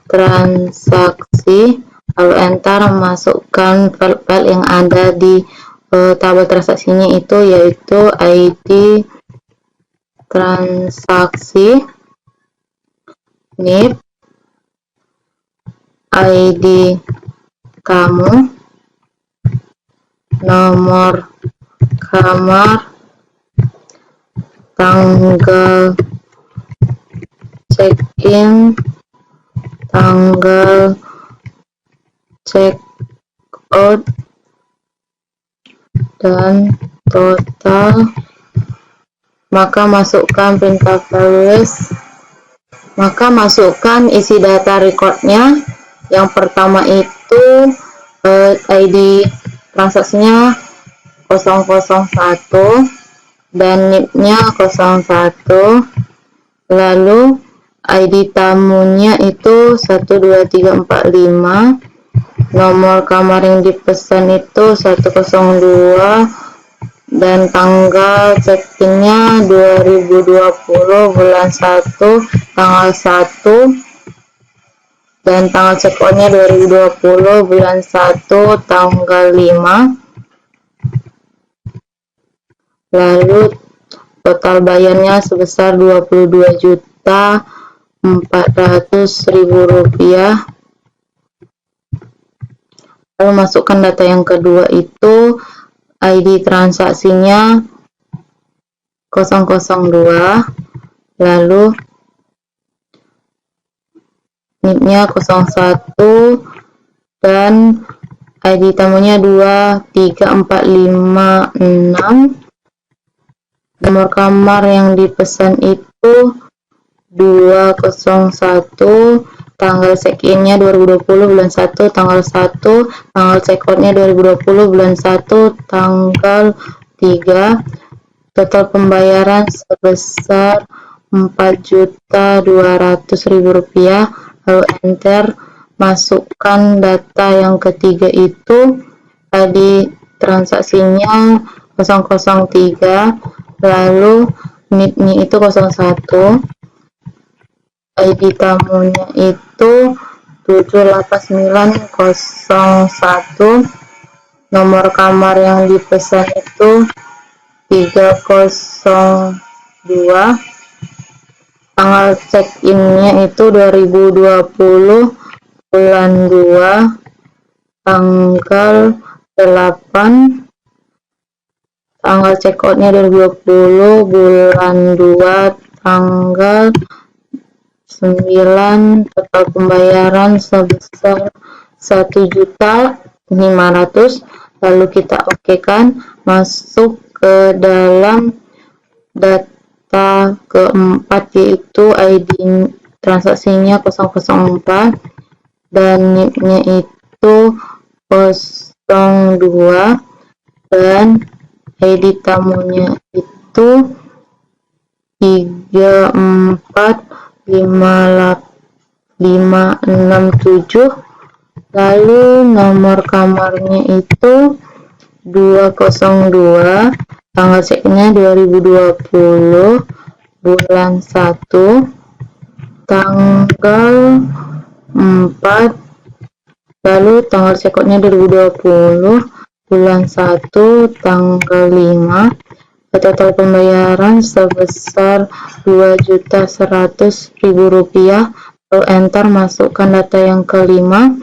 transaksi, lalu enter, masukkan file-file yang ada di tabel transaksinya yaitu ID transaksi, NIP, ID kamu, nomor kamar, tanggal check-in, tanggal check-out, dan total. Maka masukkan perintah values, maka masukkan isi data recordnya. Yang pertama itu ID transaksinya 001 dan NIP-nya 01, lalu ID tamunya itu 12345, nomor kamar yang dipesan itu 102, dan tanggal check-innya 2020 bulan 1 tanggal 1, dan tanggal check-outnya 2020 bulan 1 tanggal 5. Lalu total bayarnya sebesar 22.400.000 rupiah. Lalu masukkan data yang kedua itu ID transaksinya 002, lalu NIP-nya 01, dan ID tamunya 23456. Nomor kamar yang dipesan itu 201, tanggal check-innya 2020 bulan 1 tanggal 1, tanggal check-outnya 2020 bulan 1 tanggal 3, total pembayaran sebesar 4.200.000 rupiah. Lalu enter, masukkan data yang ketiga itu ID transaksinya 003, lalu NIP-nya itu 01, ID tamunya itu 78901, nomor kamar yang dipesan itu 302, tanggal check-innya itu 2020 bulan 2 tanggal 8, tanggal check-outnya 2020 bulan 2 tanggal 9, total pembayaran sebesar 1.500.000. Lalu kita okekan, masuk ke dalam data keempat yaitu ID transaksinya 004 dan NIP-nya itu 02 dan ID tamunya itu 34567, lalu nomor kamarnya itu 202, tanggal check-innya 2020 bulan 1 tanggal 4, lalu tanggal check-outnya 2020 bulan 1 tanggal 5. Total pembayaran sebesar 2.100.000 rupiah. Lalu enter, masukkan data yang kelima,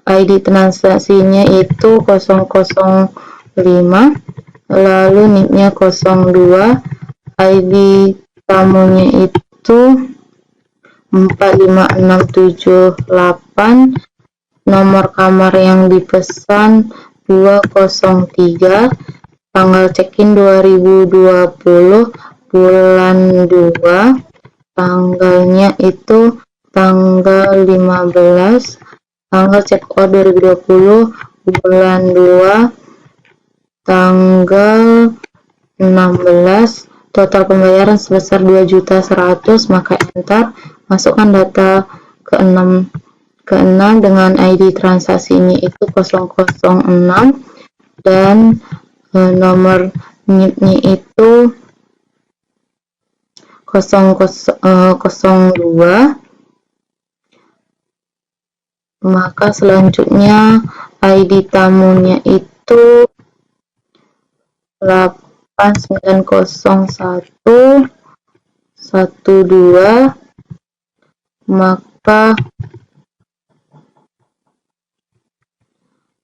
ID transaksinya itu 005, lalu NIP-nya 02, ID tamunya itu 45678, nomor kamar yang dipesan 203, tanggal check-in 2020, bulan 2, tanggalnya itu tanggal 15, tanggal check-out 2020, bulan 2, tanggal 16, total pembayaran sebesar 2.100.000, maka enter. Masukkan data ke-6 dengan ID transaksinya itu 006 dan nomor NIP-nya itu 002. Maka selanjutnya ID tamunya itu 8901 12, maka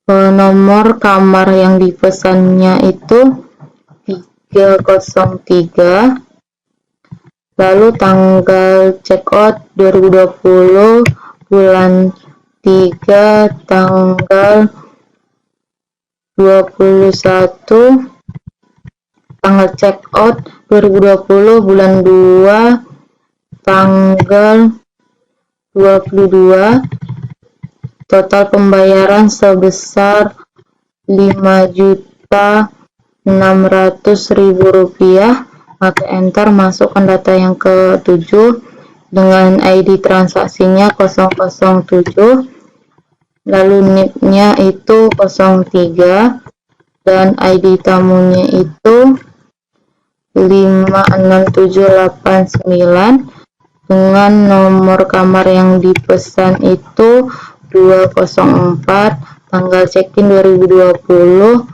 nomor kamar yang dipesannya itu 303, lalu tanggal check-out 2020, bulan 3, tanggal 21, tanggal check-out 2020, bulan 2, tanggal 22, total pembayaran sebesar 5.600.000 maka enter. Masukkan data yang ke-7 dengan ID transaksinya 007, lalu NIP-nya itu 03 dan ID tamunya itu 56789 dengan nomor kamar yang dipesan itu 204, tanggal check-in 2020,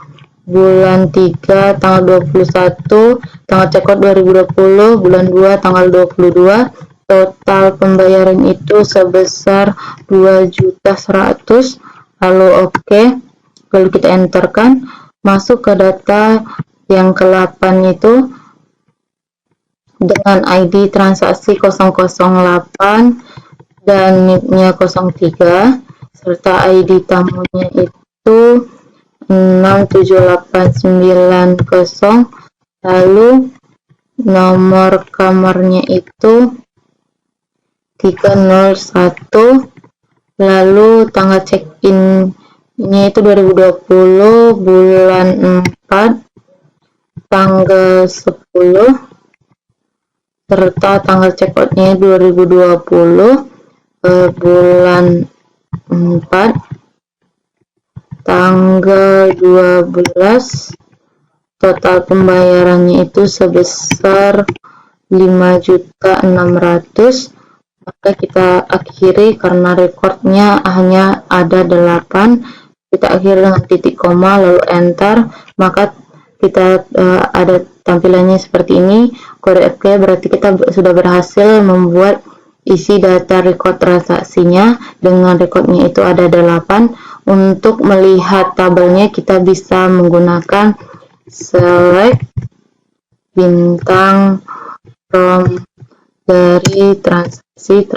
bulan 3, tanggal 21, tanggal check-out 2020, bulan 2, tanggal 22, total pembayaran itu sebesar 2.100.000, lalu oke, lalu kita enterkan. Masuk ke data yang ke-8 itu dengan ID transaksi 008 dan NIP-nya 03 serta ID tamunya itu 67890, lalu nomor kamarnya itu 301, lalu tanggal check-in-nya itu 2020, bulan 4, tanggal 10, serta tanggal check-out-nya 2020, bulan 4, tanggal 12, total pembayarannya itu sebesar 5.600.000, maka kita akhiri karena rekornya hanya ada 8, kita akhiri dengan titik koma lalu enter, maka kita ada tampilannya seperti ini. Kode OK berarti kita sudah berhasil membuat isi data record transaksinya dengan rekodnya itu ada 8. Untuk melihat tabelnya kita bisa menggunakan select bintang from dari transaksi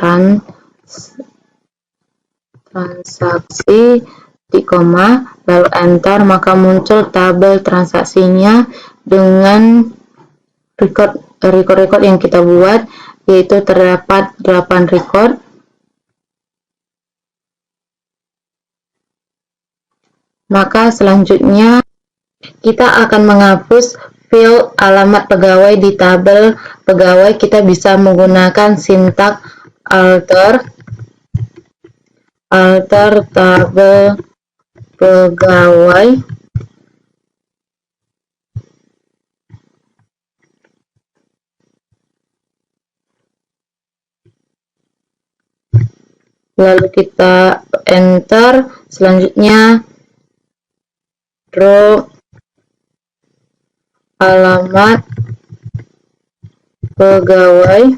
di koma lalu enter, maka muncul tabel transaksinya dengan record yang kita buat, yaitu terdapat 8 record. Maka selanjutnya kita akan menghapus field alamat pegawai di tabel pegawai. Kita bisa menggunakan sintak alter tabel pegawai, lalu kita enter. Selanjutnya row alamat pegawai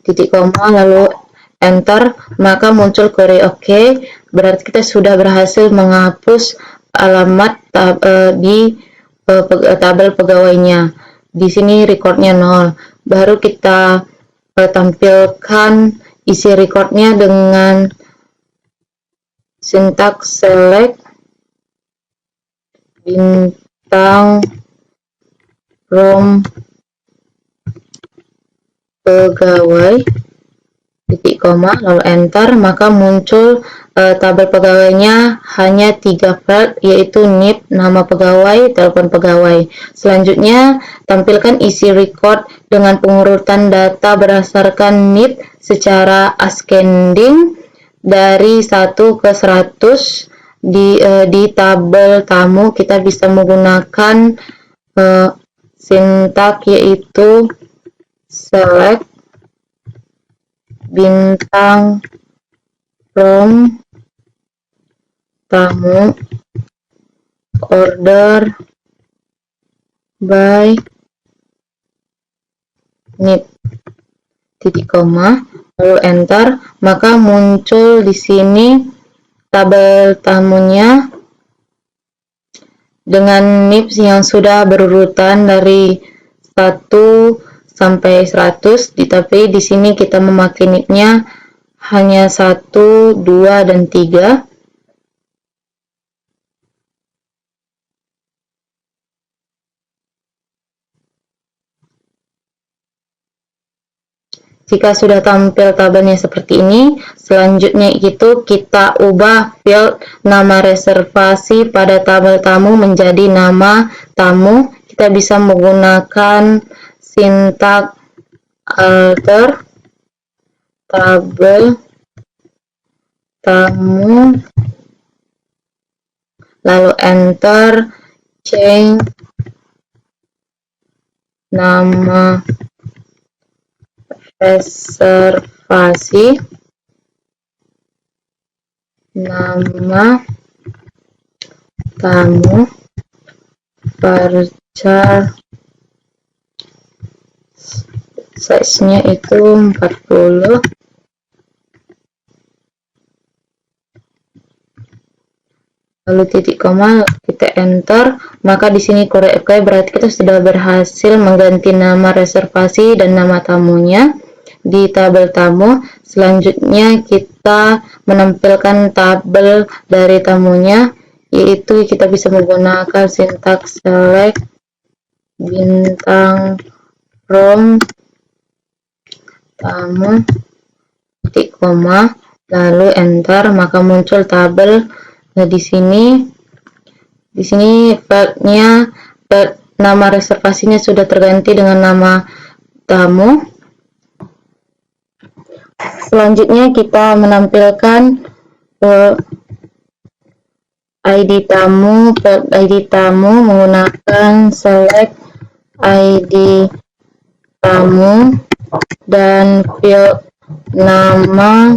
titik koma lalu enter, maka muncul query OK. Berarti kita sudah berhasil menghapus alamat di tabel pegawainya. Di sini recordnya 0. Baru kita tampilkan isi recordnya dengan sintaks select bintang from pegawai titik koma lalu enter, maka muncul tabel pegawainya hanya 3 file, yaitu NIP, nama pegawai, telepon pegawai. Selanjutnya tampilkan isi record dengan pengurutan data berdasarkan NIP secara ascending dari 1 ke 100. Di tabel tamu kita bisa menggunakan sintak yaitu select bintang from tamu order by NIP titik koma lalu enter, maka muncul di sini tabel tamunya dengan NIP yang sudah berurutan dari 1 sampai 100, tapi di sini kita memakai NIP-nya hanya 1, 2, dan 3. Jika sudah tampil tabelnya seperti ini, selanjutnya itu kita ubah field nama reservasi pada tabel tamu menjadi nama tamu. Kita bisa menggunakan sintak alter tabel tamu lalu enter, change nama reservasi, nama tamu, varchar size-nya itu 40, lalu titik koma, kita enter, maka di sini korek berarti kita sudah berhasil mengganti nama reservasi dan nama tamunya di tabel tamu. Selanjutnya kita menampilkan tabel dari tamunya, yaitu kita bisa menggunakan sintaks select bintang from tamu titik koma lalu enter, maka muncul tabel. Nah, di sini filenya, nama reservasinya sudah terganti dengan nama tamu. Selanjutnya kita menampilkan ID tamu menggunakan select ID tamu dan field nama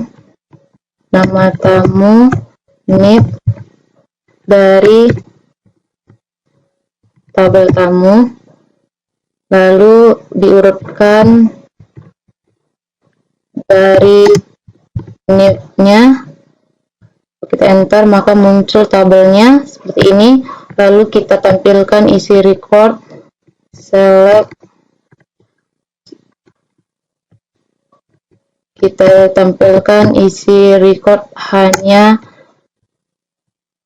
tamu NIP dari tabel tamu, lalu diurutkan dari NIP-nya, kita enter, maka muncul tabelnya seperti ini. Lalu kita tampilkan isi record, select, kita tampilkan isi record hanya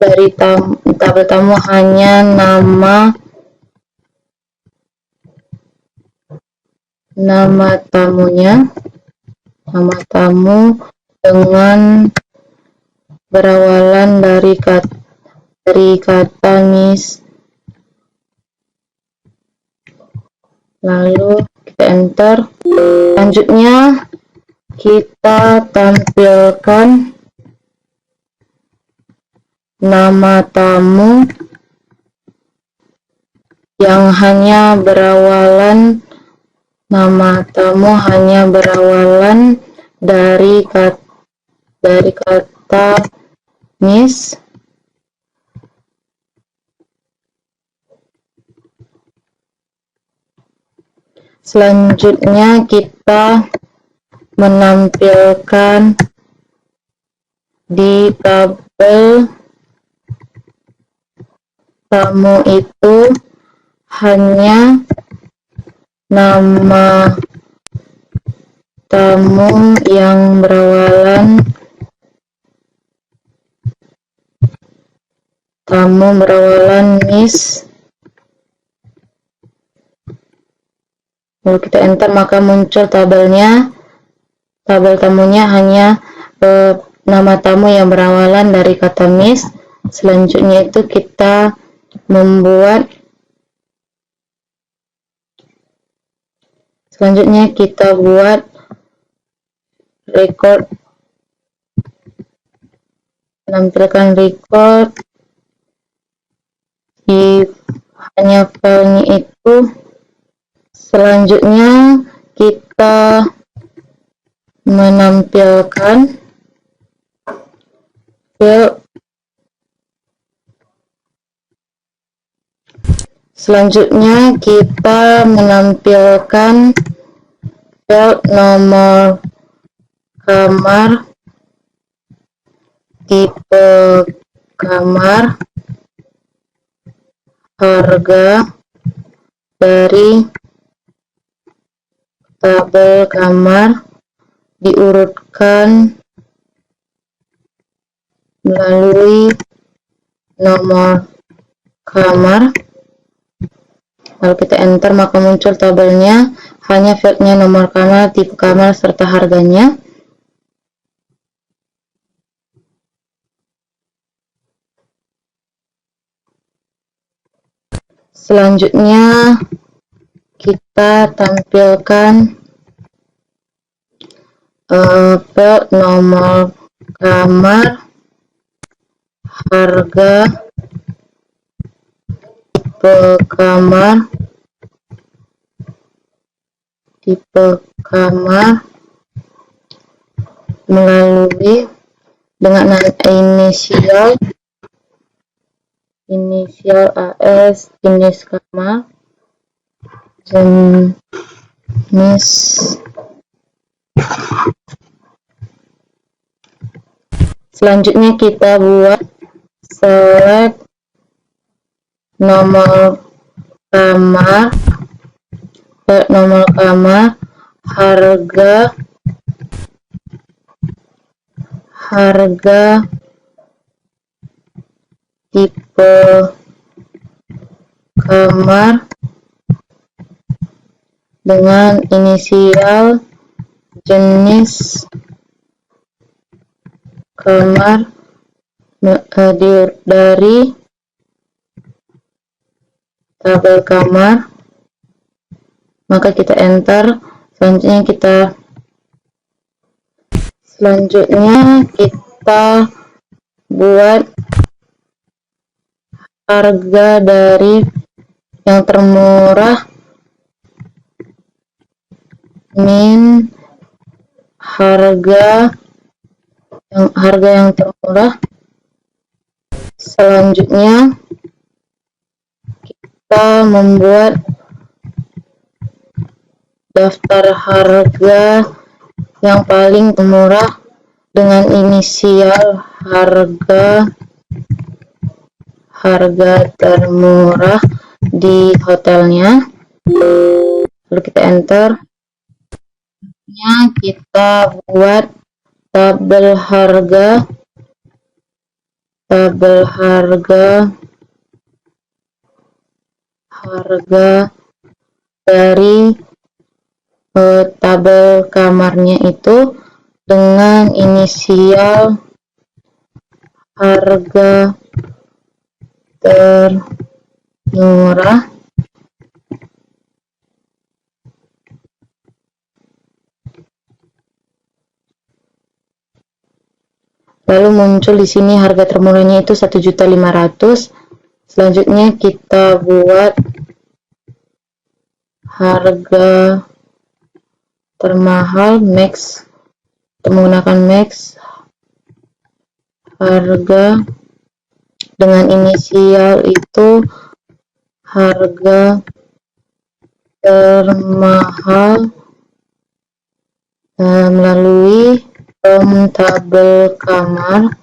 dari tabel tamu hanya nama tamunya, nama tamu dengan berawalan dari kata NIS, lalu kita enter. Selanjutnya kita tampilkan nama tamu yang hanya berawalan, dari kata NIS. Selanjutnya kita menampilkan di tabel tamu itu hanya nama tamu yang berawalan Miss. Lalu kita enter, maka muncul tabelnya. Tabel tamunya hanya nama tamu yang berawalan dari kata Miss. Selanjutnya itu kita buat record, menampilkan record di hanya filenya itu. Selanjutnya kita menampilkan field. Selanjutnya kita menampilkan field nomor kamar, tipe kamar, harga dari tabel kamar diurutkan melalui nomor kamar. Lalu kita enter, maka muncul tabelnya, hanya fieldnya nomor kamar, tipe kamar, serta harganya. Selanjutnya kita tampilkan field nomor kamar, harga, tipe kamar melalui dengan inisial AS, jenis kamar, jenis selanjutnya kita buat select nomor kamar, harga, tipe kamar dengan inisial, jenis kamar dari tabel kamar, maka kita enter. Selanjutnya kita buat harga dari yang termurah min harga yang termurah. Selanjutnya kita membuat daftar harga yang paling murah dengan inisial harga termurah di hotelnya. Lalu kita enter. Kita buat tabel harga dari tabel kamarnya itu dengan inisial harga termurah. Lalu muncul di sini harga termurahnya itu 1.500.000. Selanjutnya kita buat harga termahal max, kita menggunakan max harga dengan inisial itu harga termahal melalui tabel kamar.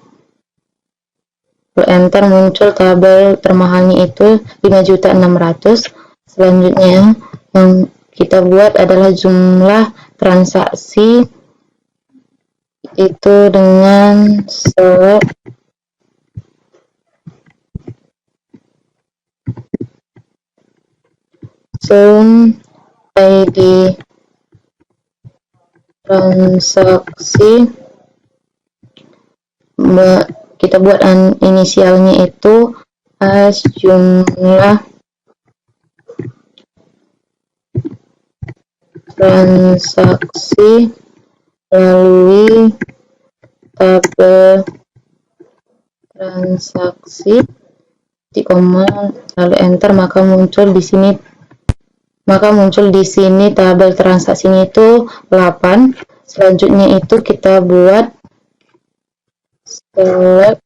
Enter, muncul tabel termahalnya itu 5.600.000. Selanjutnya yang kita buat adalah jumlah transaksi, itu dengan select sum ID transaksi. Kita buat inisialnya itu as jumlah transaksi melalui tabel transaksi di koma lalu enter, maka muncul di sini tabel transaksinya itu 8. Selanjutnya itu kita buat select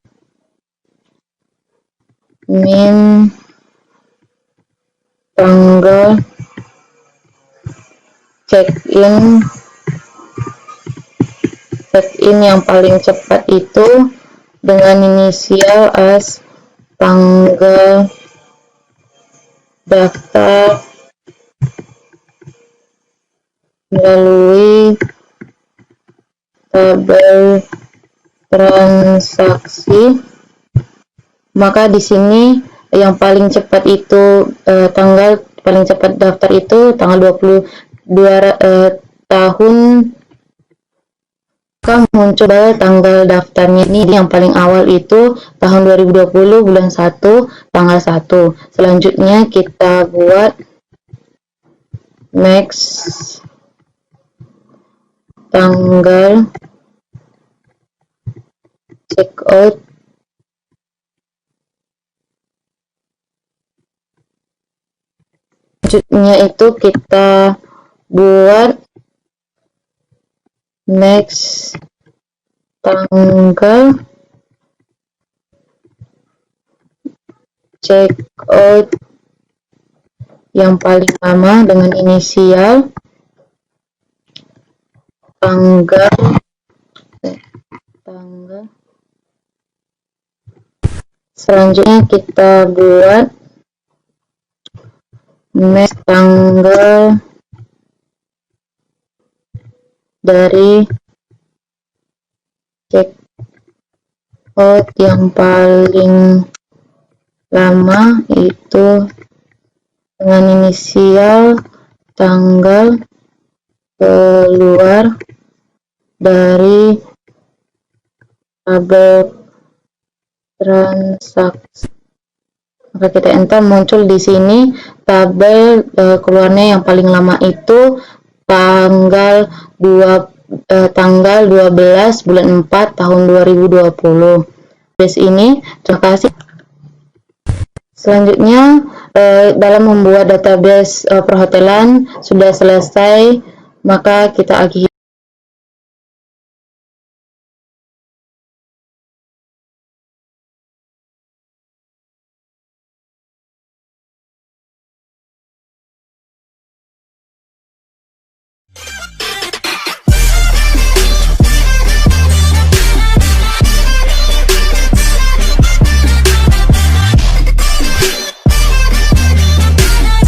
min tanggal check-in yang paling cepat itu dengan inisial as tanggal daftar melalui tabel transaksi. Maka di sini yang paling cepat itu tanggal paling cepat daftar itu tanggal 22 tahun, maka muncul tanggal daftarnya ini yang paling awal itu tahun 2020 bulan 1 tanggal 1. Selanjutnya kita buat next tanggal checkout selanjutnya itu kita buat next tanggal checkout yang paling lama dengan inisial tanggal selanjutnya kita buat next tanggal dari checkout yang paling lama itu dengan inisial tanggal keluar dari tabel transaksi. Maka kita enter, muncul di sini tabel keluarnya yang paling lama itu tanggal 12 bulan 4 tahun 2020. Dari ini, terima kasih. Selanjutnya dalam membuat database perhotelan sudah selesai, maka kita akhiri.